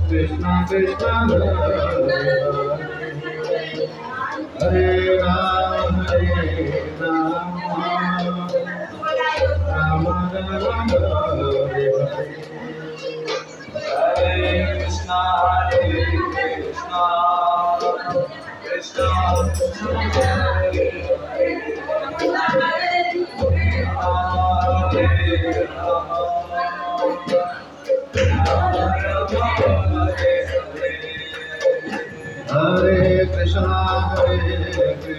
Krishna Krishna Hare Ram Hare Ram Rama Rama Hare Hare Hare Krishna Krishna Krishna Hare Hare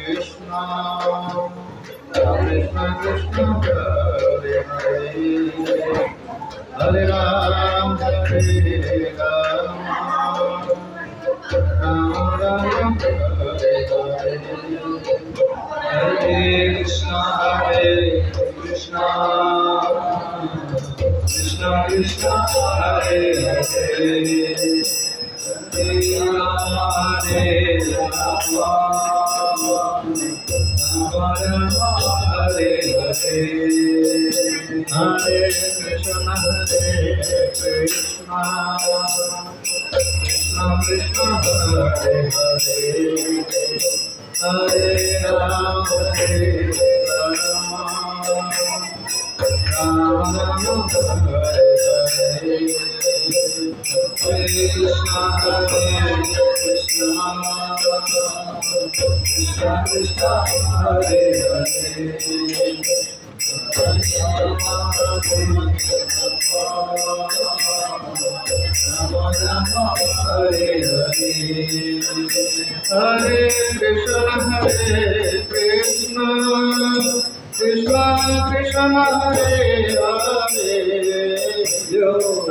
Krishna Krishna Krishna Hare Hare Hare Ram Hare Ram Rama Rama Hare Hare Hare Krishna Krishna Krishna Hare Hare Hare Rama Hare Rama Rama Rama Hare Hare Hare Krishna Krishna Krishna Hare Hare Hare Rama Hare Rama Rama Rama Hare Hare Hare Krishna Krishna Krishna Hare Hare Hare Krishna Krishna Krishna Hare Hare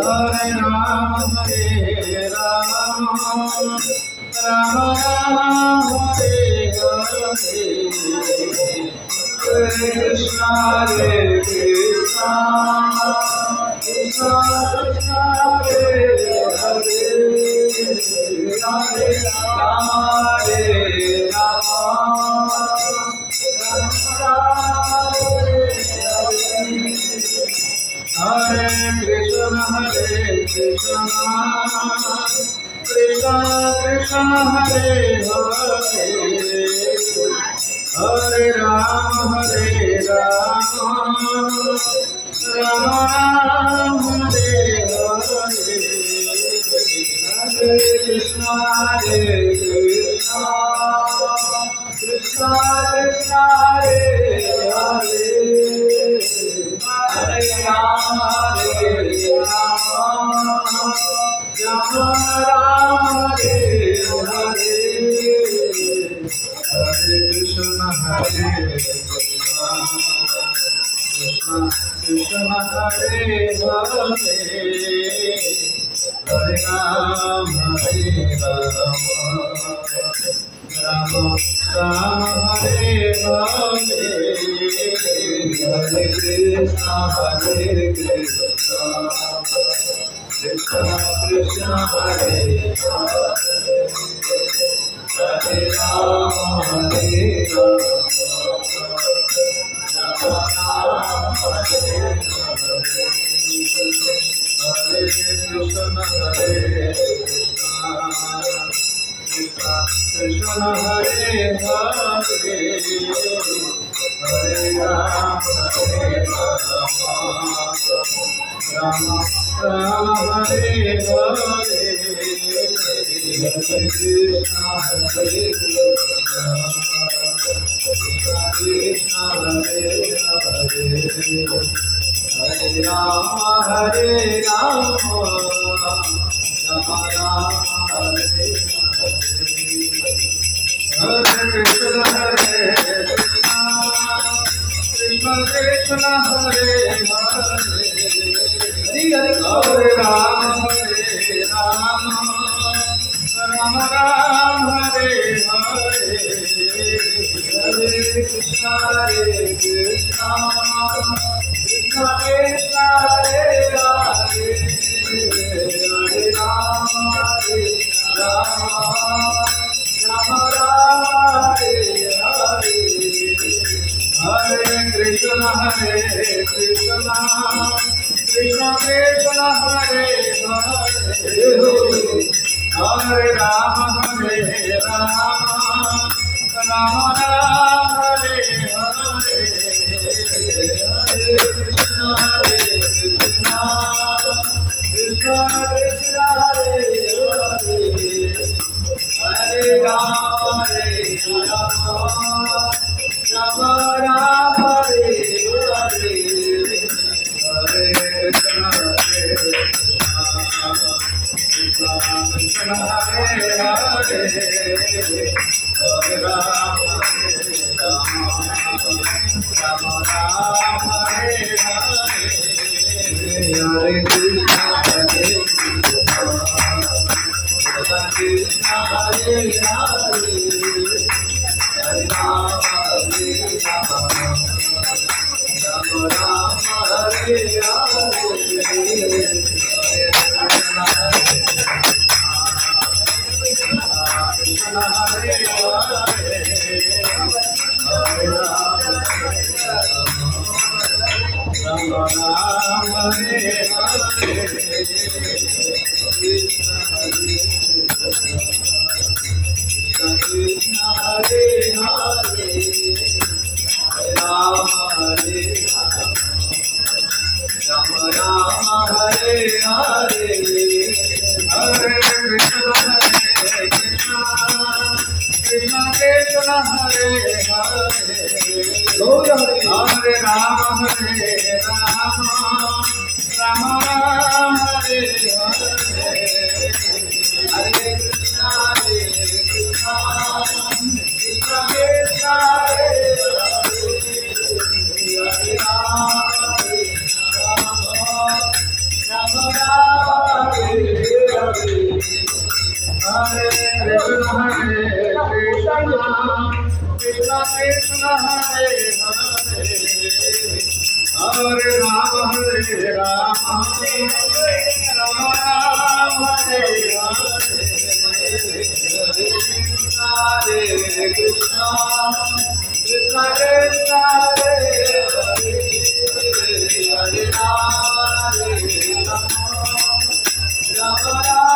Hare Rama Hare Rama Rama Rama Hare Hare Hare Krishna Krishna Krishna Hare Hare Hare Rama Hare Rama Hare Krishna Krishna Krishna Hare Hare Hare Rama Hare Rama Rama Rama Hare Hare Hare Krishna Krishna Krishna Krishna Hare Hare Hare Rama Hare Rama Rama Rama Hare Hare Hare Krishna Krishna Krishna Hare Hare Hare Rama Hare Rama Rama Rama Hare Hare Hare Krishna Krishna Krishna Hare Hare Hare Rama Hare Rama Rama Rama Hare Hare Hare Krishna Krishna Hare Hare Hare Rama Hare Rama Rama Rama Hare Hare Hare Krishna Krishna Hare Hare Hare Rama Hare Rama Rama Rama Hare Hare Krishna Krishna Krishna Hare Hare Hare Rama Hare Rama Rama Rama Hare Hare Hare Krishna Krishna Krishna Krishna Hare Hare Hare Rama Hare Rama Rama Rama Hare Hare Hare Krishna Krishna Krishna Hare Hare Rama Hare Rama Rama Rama Hare Hare Hare Krishna Krishna Krishna Hare Hare Hare Rama Rama Rama Hare Hare Hare Krishna Krishna Hare Hare Hare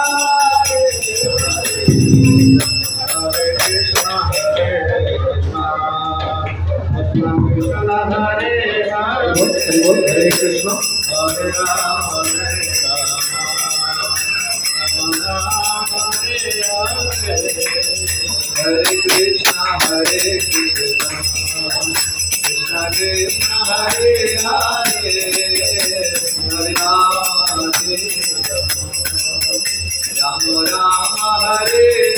Rama Rama Rama Hare Hare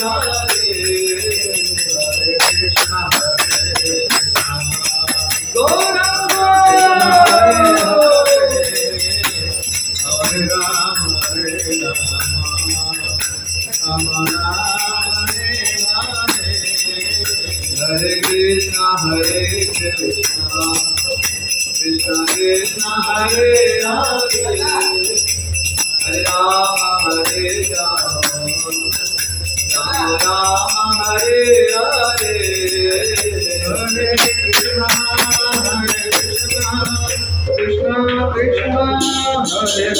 Hare Krishna Krishna Hare Hare Hare Rama Rama Rama Hare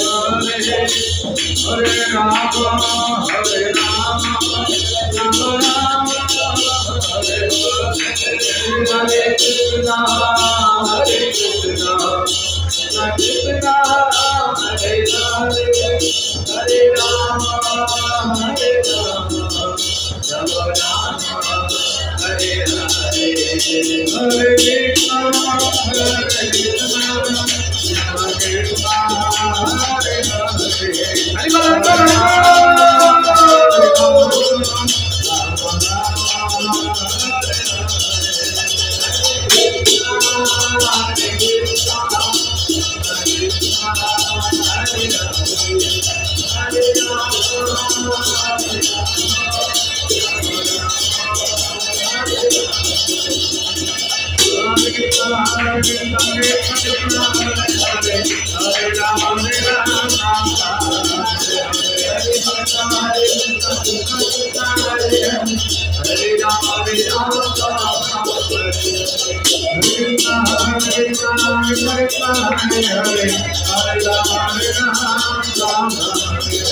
Hare Hare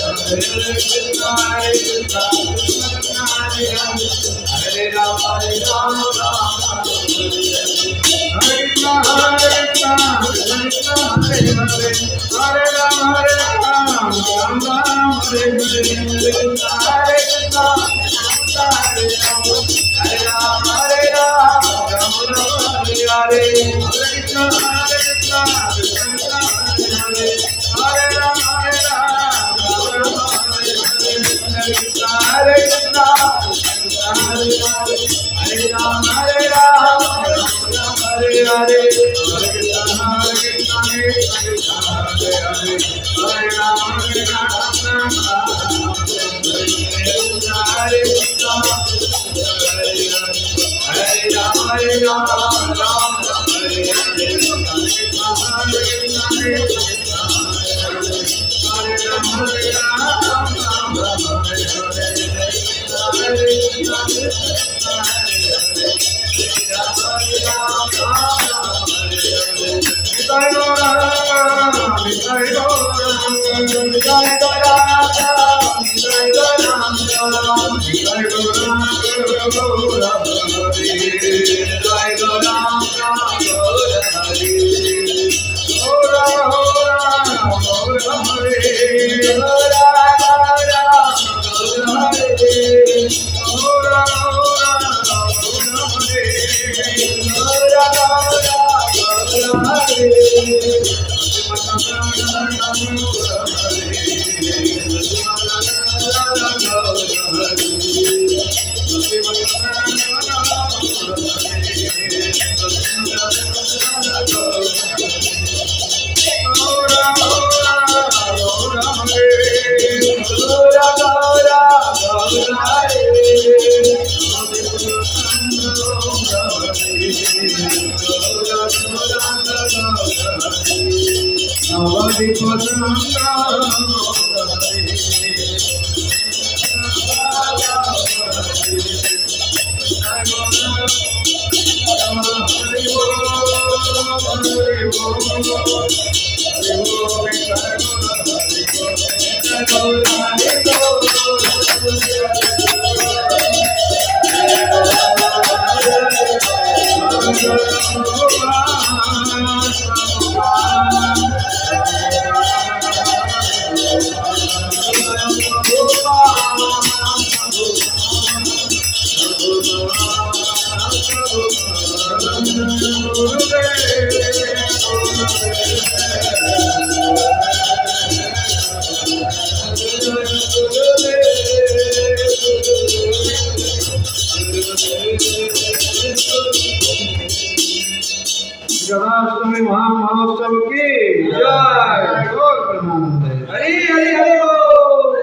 Janmashtami महामहोत्सव की जय। गौर प्रेमानंद। हरि हरि हरि बोल।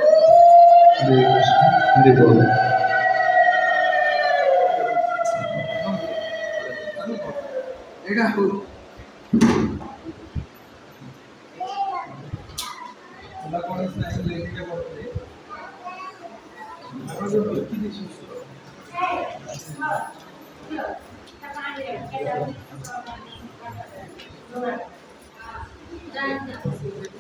हरे कृष्ण हरि बोल। Jangan.